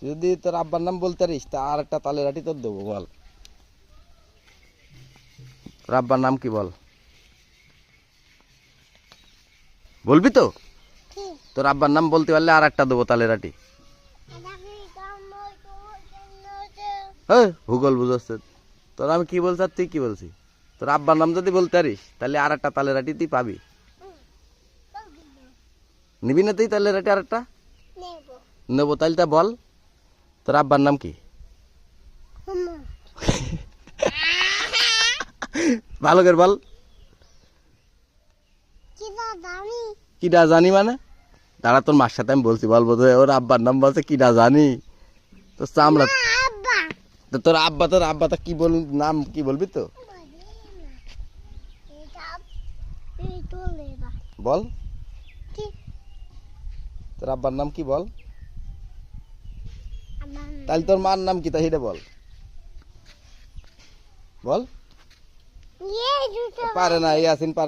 যদি তোর আব্বার নাম বলতে পারিস তা আর একটা তালের আটি তোর দেবো। বল তোর আব্বার নাম কি বল, বলবি তো? তোর আব্বার নাম বলতে পারলে আর একটা দেবো তালের আটি। হ্যাঁ ভূগোল বুঝাচ্ছে তোর, আমি কি বলছি আর তুই কি বলছিস? তোর আব্বার নাম যদি বলতে পারিস তাহলে আর একটা তালের আটি তুই পাবি। নিবি না তুই তালের আটি আর একটা? নেবো। তাহলে তা বল তোর আব্বার নাম কি? ভালো করে বল। কিডা জানি মানে? দাঁড়া তোর মার সাথে আমি বলছি, বলবো তো ওর আব্বার নাম বলছে কিডা জানি তো চামড়া। তো তোর আব্বা তো কি বল, নাম কি বলবি তো? বল তোর আব্বার নাম কি বল। তাহলে তোর মার নাম কি তা সেটা বল। বল। পারে না ইয়াসিন পারে।